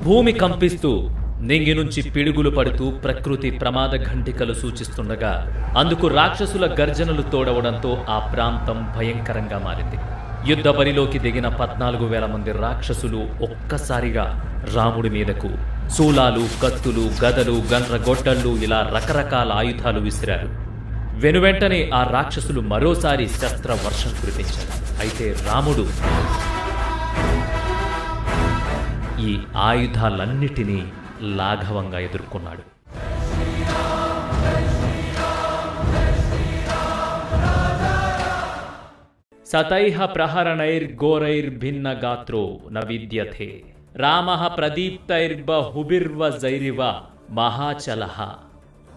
భూమి కంపిస్తూ నింగి నుంచి పిడుగులు పడుతూ ప్రకృతి ప్రమాద ఘంటికలు సూచిస్తుండగా అందుకు రాక్షసుల గర్జనలు తోడవడంతో ఆ ప్రాంతం భయంకరంగా మారింది. యుద్ధ బరిలోకి దిగిన 14,000 మంది రాక్షసులు ఒక్కసారిగా రాముడి మీదకు శూలాలు, కత్తులు, గదలు, గండ్రగొడ్డళ్ళు ఇలా రకరకాల ఆయుధాలు విసిరారు. వెనువెంటనే ఆ రాక్షసులు మరోసారి శస్త్ర వర్షం కురిపించారు. అయితే రాముడు ఈ ఆయుధాలన్నిటినీ లాఘవంగా ఎదుర్కొన్నాడు. సతైహ ప్రహరణైర్ఘోరైర్భిన్న గాత్రో న విద్యతే రామః ప్రదీప్తైర్బహుభిర్వజైరివ మహాచలః.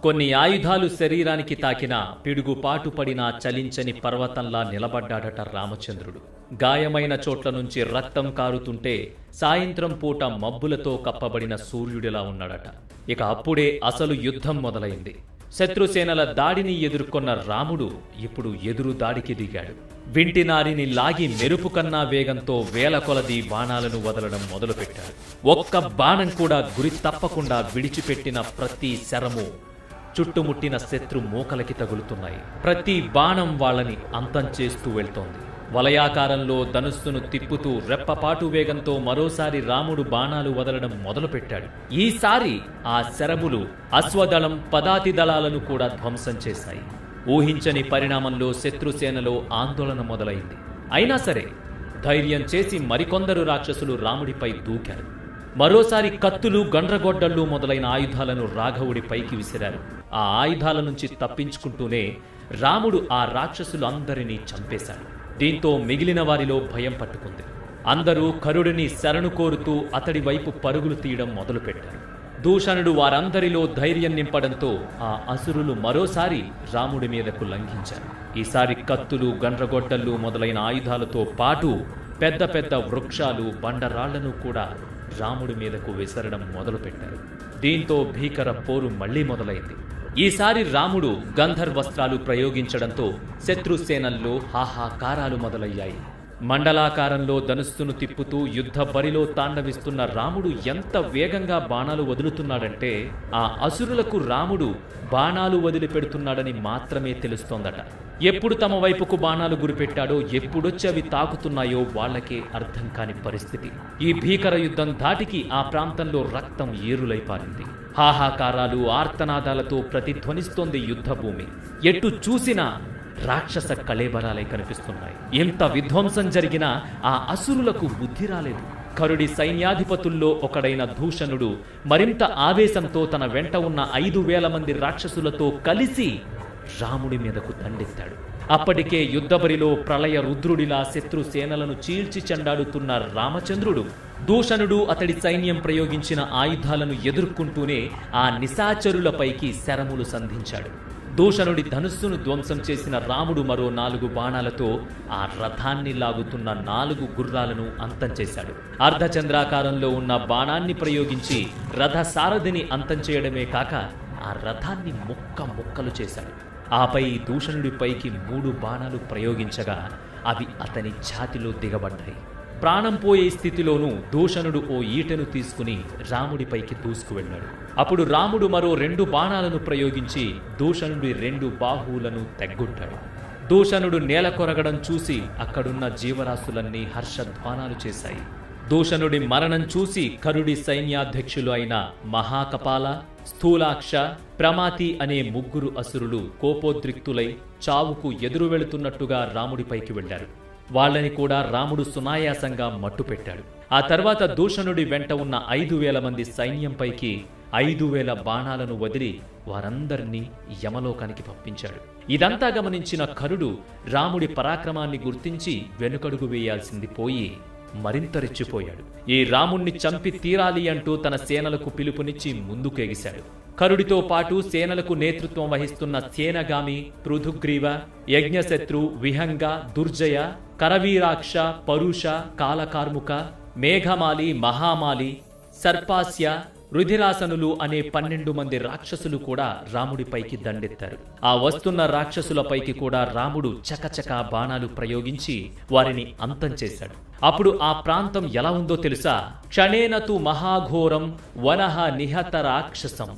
కొన్ని ఆయుధాలు శరీరానికి తాకినా పిడుగుపాటు పడినా చలించని పర్వతంలా నిలబడ్డాడట రామచంద్రుడు. గాయమైన చోట్ల నుంచి రక్తం కారుతుంటే సాయంత్రం పూట మబ్బులతో కప్పబడిన సూర్యుడిలా ఉన్నాడట. ఇక అప్పుడే అసలు యుద్ధం మొదలైంది. శత్రుసేనల దాడిని ఎదుర్కొన్న రాముడు ఇప్పుడు ఎదురు దాడికి దిగాడు. వింటినారిని లాగి మెరుపు కన్నా వేగంతో వేల కొలది బాణాలను వదలడం మొదలుపెట్టాడు. ఒక్క బాణం కూడా గురి తప్పకుండా విడిచిపెట్టిన ప్రతి శరము చుట్టుముట్టిన శత్రు మూకలకి తగులుతున్నాయి. ప్రతి బాణం వాళ్ళని అంతం చేస్తూ వెళ్తోంది. వలయాకారంలో ధనుస్సును తిప్పుతూ రెప్పపాటు వేగంతో మరోసారి రాముడు బాణాలు వదలడం మొదలుపెట్టాడు. ఈసారి ఆ శరములు అశ్వదళం, పదాతి దళాలను కూడా ధ్వంసం చేశాయి. ఊహించని పరిణామంలో శత్రుసేనలో ఆందోళన మొదలైంది. అయినా సరే ధైర్యం చేసి మరికొందరు రాక్షసులు రాముడిపై దూకారు. మరోసారి కత్తులు, గండ్రగొడ్డళ్ళు మొదలైన ఆయుధాలను రాఘవుడి పైకి విసిరారు. ఆ ఆయుధాల నుంచి తప్పించుకుంటూనే రాముడు ఆ రాక్షసులందరినీ చంపేశాడు. దీంతో మిగిలిన వారిలో భయం పట్టుకుంది. అందరూ కరుడిని శరణు కోరుతూ అతడి వైపు పరుగులు తీయడం మొదలుపెట్టారు. దూషణుడు వారందరిలో ధైర్యం నింపడంతో ఆ అసురులు మరోసారి రాముడి మీదకు లంఘించారు. ఈసారి కత్తులు, గండ్రగొడ్డళ్ళు మొదలైన ఆయుధాలతో పాటు పెద్ద పెద్ద వృక్షాలు, బండరాళ్లను కూడా రాముడి మీదకు విసరడం మొదలుపెట్టారు. దీంతో భీకర పోరు మళ్లీ మొదలైంది. ఈసారి రాముడు గంధర్వస్త్రాలు ప్రయోగించడంతో శత్రుసేనల్లో హాహాకారాలు మొదలయ్యాయి. మండలాకారంలో ధనుస్సును తిప్పుతూ యుద్ధ బరిలో తాండవిస్తున్న రాముడు ఎంత వేగంగా బాణాలు వదులుతున్నాడంటే ఆ అసురులకు రాముడు బాణాలు వదిలిపెడుతున్నాడని మాత్రమే తెలుస్తోందట. ఎప్పుడు తమ వైపుకు బాణాలు గురిపెట్టాడో, ఎప్పుడొచ్చి అవి తాకుతున్నాయో వాళ్లకే అర్థం కాని పరిస్థితి. ఈ భీకర యుద్ధం ధాటికి ఆ ప్రాంతంలో రక్తం ఏరులైపారింది. హాహాకారాలు, ఆర్తనాదాలతో ప్రతిధ్వనిస్తోంది యుద్ధభూమి. ఎటు చూసినా రాక్షస కళేబరాలే కనిపిస్తున్నాయి. ఎంత విధ్వంసం జరిగినా ఆ అసురులకు బుద్ధి రాలేదు. కరుడి సైన్యాధిపతుల్లో ఒకడైన దూషణుడు మరింత ఆవేశంతో తన వెంట ఉన్న 5,000 మంది రాక్షసులతో కలిసి రాముడి మీదకు దండెత్తాడు. అప్పటికే యుద్ధబరిలో ప్రళయ రుద్రుడిలా శత్రు సేనలను చీల్చి చెండాడుతున్న రామచంద్రుడు దూషణుడు అతడి సైన్యం ప్రయోగించిన ఆయుధాలను ఎదుర్కొంటూనే ఆ నిశాచరులపైకి శరములు సంధించాడు. దూషణుడి ధనుస్సును ధ్వంసం చేసిన రాముడు మరో 4 బాణాలతో ఆ రథాన్ని లాగుతున్న 4 గుర్రాలను అంతం చేశాడు. అర్ధచంద్రాకారంలో ఉన్న బాణాన్ని ప్రయోగించి రథ సారథిని అంతం చేయడమే కాక ఆ రథాన్ని ముక్కలు చేశాడు. ఆపై దూషణుడిపైకి 3 బాణాలు ప్రయోగించగా అవి అతని ఛాతిలో దిగబడ్డాయి. ప్రాణం పోయే స్థితిలోనూ దూషణుడు ఓ ఈటెను తీసుకుని రాముడిపైకి దూసుకువెళ్ళాడు. అప్పుడు రాముడు మరో 2 బాణాలను ప్రయోగించి దూషణుడి 2 బాహువులను తెగ్గొట్టాడు. దూషణుడు నేల కొరగడం చూసి అక్కడున్న జీవరాశులన్నీ హర్షధ్వానాలు చేశాయి. దూషణుడి మరణం చూసి కరుడి సైన్యాధ్యక్షులు అయిన మహాకపాల, స్థూలాక్ష, ప్రమాతి అనే 3 అసురులు కోపోద్రిక్తులై చావుకు ఎదురు వెళుతున్నట్టుగా రాముడిపైకి వెళ్లారు. వాళ్ళని కూడా రాముడు సునాయాసంగా మట్టుపెట్టాడు. ఆ తర్వాత దూషణుడి వెంట ఉన్న 5,000 మంది సైన్యంపైకి 5,000 బాణాలను వదిలి వారందరినీ యమలోకానికి పంపించాడు. ఇదంతా గమనించిన కరుడు రాముడి పరాక్రమాన్ని గుర్తించి వెనుకడుగు వేయాల్సింది పోయి మరింత రెచ్చిపోయాడు. ఈ రాముణ్ణి చంపి తీరాలి అంటూ తన సేనలకు పిలుపునిచ్చి ముందుకెగిశాడు. కరుడితో పాటు సేనలకు నేతృత్వం వహిస్తున్న సేనగామి, పృథుగ్రీవ, యజ్ఞశత్రు, విహంగ, దుర్జయ, కరవీరాక్ష, పరుష, కాలకార్ముక, మేఘమాలి, మహామాలి, సర్పాస్య, రుధిరాసనులు అనే 12 మంది రాక్షసులు కూడా రాముడిపైకి దండెత్తారు. ఆ వస్తున్న రాక్షసులపైకి కూడా రాముడు చకచకా బాణాలు ప్రయోగించి వారిని అంతం చేశాడు. అప్పుడు ఆ ప్రాంతం ఎలా ఉందో తెలుసా? క్షణేనతు మహాఘోరం వనః నిహత రాక్షసం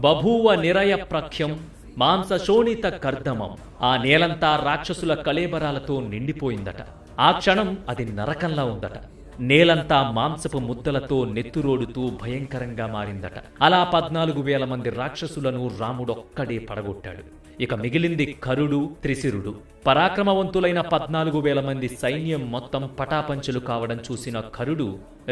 బభూవ నిరయ ప్రఖ్యం మాంసశోణిత కర్దమం. ఆ నేలంతా రాక్షసుల కళేబరాలతో నిండిపోయిందట. ఆ క్షణం అది నరకంలా ఉందట. నేలంతా మాంసపు ముద్దలతో నెత్తురోడుతూ భయంకరంగా మారిందట. అలా 14,000 మంది రాక్షసులను రాముడొక్కడే పడగొట్టాడు. ఇక మిగిలింది కరుడు, త్రిశిరుడు. పరాక్రమవంతులైన 14,000 మంది సైన్యం మొత్తం పటాపంచలు కావడం చూసిన కరుడు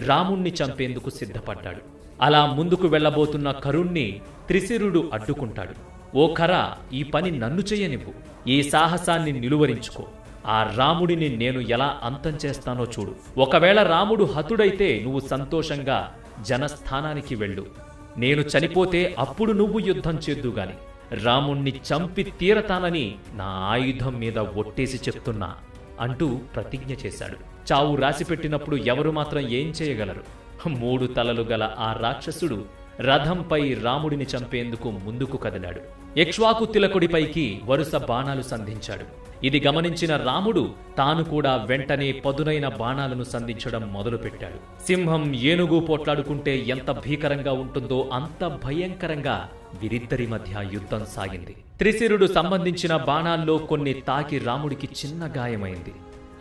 రాముణ్ణి చంపేందుకు సిద్ధపడ్డాడు. అలా ముందుకు వెళ్లబోతున్న కరుణ్ణి త్రిశిరుడు అడ్డుకుంటాడు. ఓ ఖరా, ఈ పని నన్ను చెయ్యనివ్వు. ఈ సాహసాన్ని నిలువరించుకో. ఆ రాముడిని నేను ఎలా అంతం చేస్తానో చూడు. ఒకవేళ రాముడు హతుడైతే నువ్వు సంతోషంగా జనస్థానానికి వెళ్ళు. నేను చనిపోతే అప్పుడు నువ్వు యుద్ధం చేద్దుగాని. రాముణ్ణి చంపి తీరతానని నా ఆయుధం మీద ఒట్టేసి చెప్తున్నా అంటూ ప్రతిజ్ఞ చేశాడు. చావు రాసిపెట్టినప్పుడు ఎవరు మాత్రం ఏం చేయగలరు? 3 తలలు గల ఆ రాక్షసుడు రథంపై రాముడిని చంపేందుకు ముందుకు కదిలాడు. ఇక్ష్వాకు తిలకుడిపైకి వరుస బాణాలు సంధించాడు. ఇది గమనించిన రాముడు తాను కూడా వెంటనే పదునైన బాణాలను సంధించడం మొదలుపెట్టాడు. సింహం, ఏనుగు పోట్లాడుకుంటే ఎంత భీకరంగా ఉంటుందో అంత భయంకరంగా వీరిద్దరి మధ్య యుద్ధం సాగింది. త్రిశిరుడు సంబంధించిన బాణాల్లో కొన్ని తాకి రాముడికి చిన్న గాయమైంది.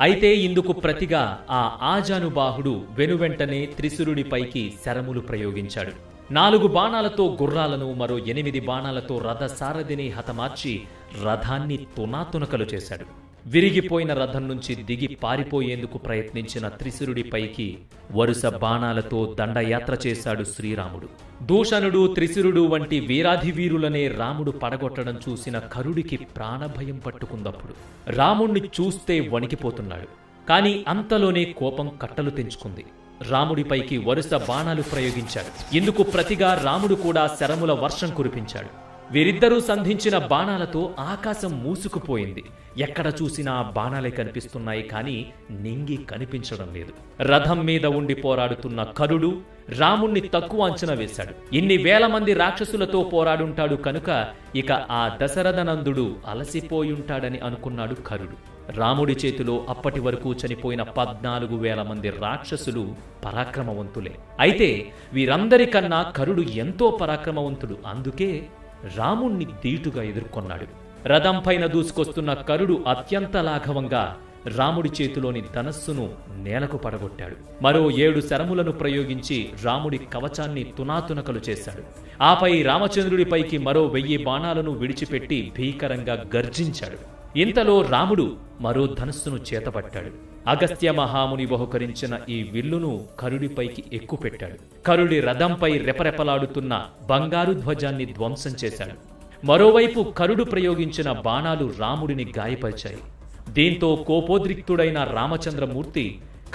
అయితే ఇందుకు ప్రతిగా ఆ ఆజానుబాహుడు వెనువెంటనే త్రిశిరుడిపైకి శరములు ప్రయోగించాడు. 4 బాణాలతో గుర్రాలను, మరో 8 బాణాలతో రథ సారథిని హతమార్చి రథాన్ని తునాతునకలు చేశాడు. విరిగిపోయిన రథం నుంచి దిగి పారిపోయేందుకు ప్రయత్నించిన త్రిశిరుడిపైకి వరుస బాణాలతో దండయాత్ర చేశాడు శ్రీరాముడు. దూషణుడు, త్రిశిరుడు వంటి వీరాధివీరులనే రాముడు పడగొట్టడం చూసిన కరుడికి ప్రాణభయం పట్టుకుందప్పుడు. రాముణ్ణి చూస్తే వణికిపోతున్నాడు. కాని అంతలోనే కోపం కట్టలు తెంచుకుంది. రాముడిపైకి వరుస బాణాలు ప్రయోగించాడు. ఇందుకు ప్రతిగా రాముడు కూడా శరముల వర్షం కురిపించాడు. వీరిద్దరూ సంధించిన బాణాలతో ఆకాశం మూసుకుపోయింది. ఎక్కడ చూసినా బాణాలే కనిపిస్తున్నాయి, కానీ నింగి కనిపించడం లేదు. రథం మీద ఉండి పోరాడుతున్న కరుడు రాముణ్ణి తక్కువ అంచనా వేశాడు. ఇన్ని వేల మంది రాక్షసులతో పోరాడుంటాడు కనుక ఇక ఆ దశరథనందుడు అలసిపోయుంటాడని అనుకున్నాడు కరుడు. రాముడి చేతిలో అప్పటి వరకు చనిపోయిన 14,000 మంది రాక్షసులు పరాక్రమవంతులే. అయితే వీరందరికన్నా కరుడు ఎంతో పరాక్రమవంతుడు. అందుకే రాముణ్ణి ధీటుగా ఎదుర్కొన్నాడు. రథం పైన దూసుకొస్తున్న కరుడు అత్యంత లాఘవంగా రాముడి చేతిలోని ధనస్సును నేలకు పడగొట్టాడు. మరో 7 శరములను ప్రయోగించి రాముడి కవచాన్ని తునాతునకలు చేశాడు. ఆపై రామచంద్రుడిపైకి మరో 1000 బాణాలను విడిచిపెట్టి భీకరంగా గర్జించాడు. ఇంతలో రాముడు మరో ధనస్సును చేతపట్టాడు. అగస్త్య మహాముని బహుకరించిన ఈ విల్లును కరుడిపైకి ఎక్కుపెట్టాడు. కరుడి రథంపై రెపరెపలాడుతున్న బంగారు ధ్వజాన్ని ధ్వంసం చేశాడు. మరోవైపు కరుడు ప్రయోగించిన బాణాలు రాముడిని గాయపరిచాయి. దీంతో కోపోద్రిక్తుడైన రామచంద్రమూర్తి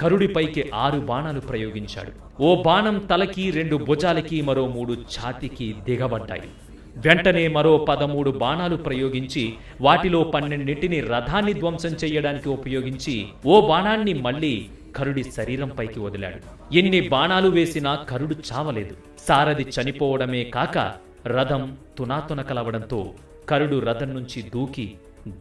కరుడిపైకి 6 బాణాలు ప్రయోగించాడు. ఓ బాణం తలకి, 2 భుజాలకి, మరో 3 ఛాతీకి దిగబడ్డాయి. వెంటనే మరో 13 బాణాలు ప్రయోగించి వాటిలో 12 రథాన్ని ధ్వంసం చెయ్యడానికి ఉపయోగించి ఓ బాణాన్ని మళ్లీ కరుడి శరీరంపైకి వదిలాడు. ఎన్ని బాణాలు వేసినా కరుడు చావలేదు. సారథి చనిపోవడమే కాక రథం తునాతునకలవడంతో కరుడు రథం నుంచి దూకి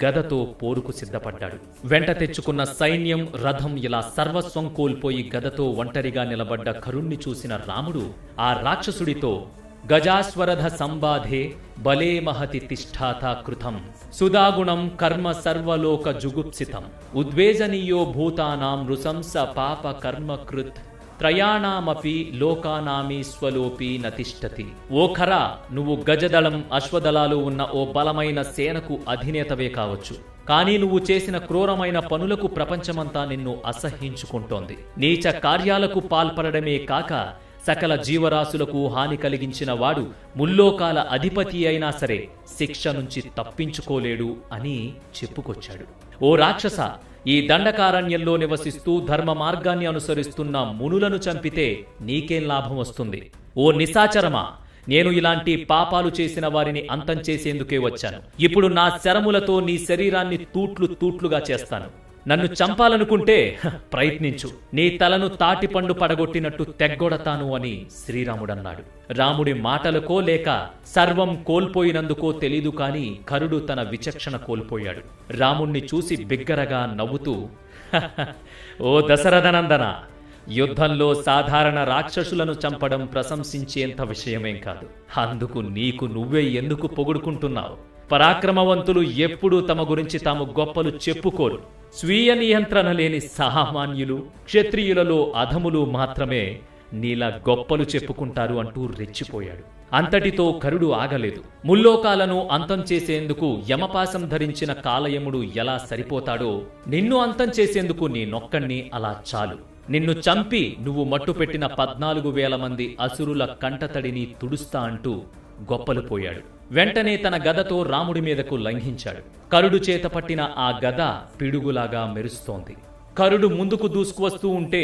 గదతో పోరుకు సిద్ధపడ్డాడు. వెంట తెచ్చుకున్న సైన్యం, రథం ఇలా సర్వస్వం కోల్పోయి గదతో ఒంటరిగా నిలబడ్డ కరుణ్ణి చూసిన రాముడు ఆ రాక్షసుడితో గజాస్వరథ సంబాధే బలే మహతి తిష్ఠాత కృతం సుదాగుణం కర్మ సర్వలోక జుగుప్సితం ఉద్వేజనీయో భూతానాం నృశంస పాప కర్మకృత్ త్రయాణామపి లోకానామీశ్వలోపి నతిష్టతి. ఓ ఖరా, నువ్వు గజదళం, అశ్వదళాలు ఉన్న ఓ బలమైన సేనకు అధినేతవే కావచ్చు. కానీ నువ్వు చేసిన క్రూరమైన పనులకు ప్రపంచమంతా నిన్ను అసహ్యించుకుంటోంది. నీచ కార్యాలకు పాల్పడమే కాక సకల జీవరాశులకు హాని కలిగించిన వాడు ముల్లోకాల అధిపతి అయినా సరే శిక్ష నుంచి తప్పించుకోలేడు అని చెప్పుకొచ్చాడు. ఓ రాక్షస, ఈ దండకారణ్యంలో నివసిస్తూ ధర్మ మార్గాన్ని అనుసరిస్తున్న మునులను చంపితే నీకేం లాభం వస్తుంది? ఓ నిశాచరమా, నేను ఇలాంటి పాపాలు చేసిన వారిని అంతం చేసేందుకే వచ్చాను. ఇప్పుడు నా శరములతో నీ శరీరాన్ని తూట్లుగా చేస్తాను. నన్ను చంపాలనుకుంటే ప్రయత్నించు, నీ తలను తాటిపండు పడగొట్టినట్టు తెగ్గొడతాను అని శ్రీరాముడన్నాడు. రాముడి మాటలకో లేక సర్వం కోల్పోయినందుకో తెలీదు కాని కరుడు తన విచక్షణ కోల్పోయాడు. రాముణ్ణి చూసి బిగ్గరగా నవ్వుతూ, ఓ దశరథనందన, యుద్ధంలో సాధారణ రాక్షసులను చంపడం ప్రశంసించేంత విషయమేం కాదు. అందుకు నీకు నువ్వే ఎందుకు పొగుడుకుంటున్నావు? పరాక్రమవంతులు ఎప్పుడూ తమ గురించి తాము గొప్పలు చెప్పుకోరు. స్వీయ నియంత్రణ లేని సామాన్యులు, క్షత్రియులలో అధములు మాత్రమే నీలా గొప్పలు చెప్పుకుంటారు అంటూ రెచ్చిపోయాడు. అంతటితో కరుడు ఆగలేదు. ముల్లోకాలను అంతం చేసేందుకు యమపాసం ధరించిన కాలయముడు ఎలా సరిపోతాడో, నిన్ను అంతం చేసేందుకు నేనొక్కణ్ణి అలా చాలు. నిన్ను చంపి నువ్వు మట్టుపెట్టిన 14,000 మంది అసురుల కంటతడిని తుడుస్తా అంటూ గొప్పలు పోయాడు. వెంటనే తన గదతో రాముడి మీదకు లంఘించాడు. కరుడు చేత పట్టిన ఆ గద పిడుగులాగా మెరుస్తోంది. కరుడు ముందుకు దూసుకువస్తూ ఉంటే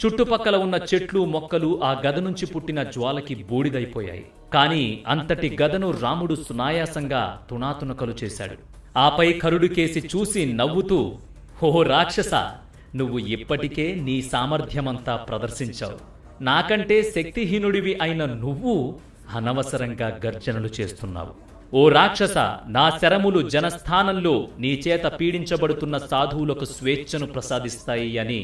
చుట్టుపక్కల ఉన్న చెట్లు మొక్కలు ఆ గద నుంచి పుట్టిన జ్వాలకి బూడిదైపోయాయి. కాని అంతటి గదను రాముడు సునాయాసంగా తునాతునకలు చేశాడు. ఆపై కరుడికేసి చూసి నవ్వుతూ, ఓ రాక్షస, నువ్వు ఇప్పటికే నీ సామర్థ్యమంతా ప్రదర్శించావు. నాకంటే శక్తిహీనుడివి అయిన నువ్వు అనవసరంగా గర్జనలు చేస్తున్నావు. ఓ రాక్షస, నా శరములు జనస్థానంలో నీ చేత పీడించబడుతున్న సాధువులకు స్వేచ్ఛను ప్రసాదిస్తాయి అని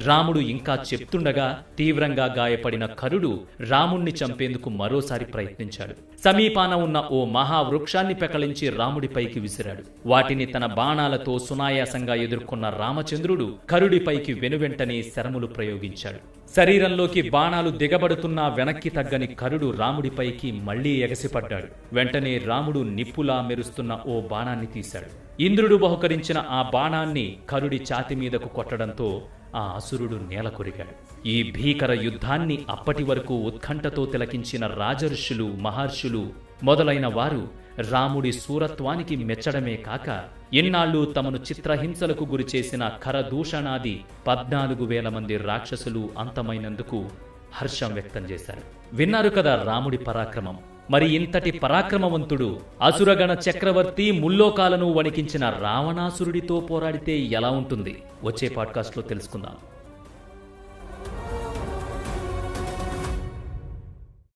రాముడు ఇంకా చెప్తుండగా తీవ్రంగా గాయపడిన కరుడు రాముణ్ణి చంపేందుకు మరోసారి ప్రయత్నించాడు. సమీపాన ఉన్న ఓ మహావృక్షాన్ని పెకలించి రాముడిపైకి విసిరాడు. వాటిని తన బాణాలతో సునాయాసంగా ఎదుర్కొన్న రామచంద్రుడు కరుడిపైకి వెనువెంటనే శరములు ప్రయోగించాడు. శరీరంలోకి బాణాలు దిగబడుతున్నా వెనక్కి తగ్గని కరుడు రాముడిపైకి మళ్లీ ఎగసిపడ్డాడు. వెంటనే రాముడు నిప్పులా మెరుస్తున్న ఓ బాణాన్ని తీశాడు. ఇంద్రుడు బహుకరించిన ఆ బాణాన్ని కరుడి ఛాతి మీదకు కొట్టడంతో ఆ అసురుడు నేల కొరిగాడు. ఈ భీకర యుద్ధాన్ని అప్పటి వరకు ఉత్కంఠతో తిలకించిన రాజర్షులు, మహర్షులు మొదలైన వారు రాముడి శూరత్వానికి మెచ్చడమే కాక ఇన్నాళ్లు తమను చిత్రహింసలకు గురిచేసిన ఖరదూషణాది 14,000 మంది రాక్షసులు అంతమైనందుకు హర్షం వ్యక్తం చేశారు. విన్నారు కదా రాముడి పరాక్రమం. మరి ఇంతటి పరాక్రమవంతుడు, అసురగణ చక్రవర్తి, ముల్లోకాలను వణికించిన రావణాసురుడితో పోరాడితే ఎలా ఉంటుంది? వచ్చే పాడ్కాస్ట్లో తెలుసుకుందాం.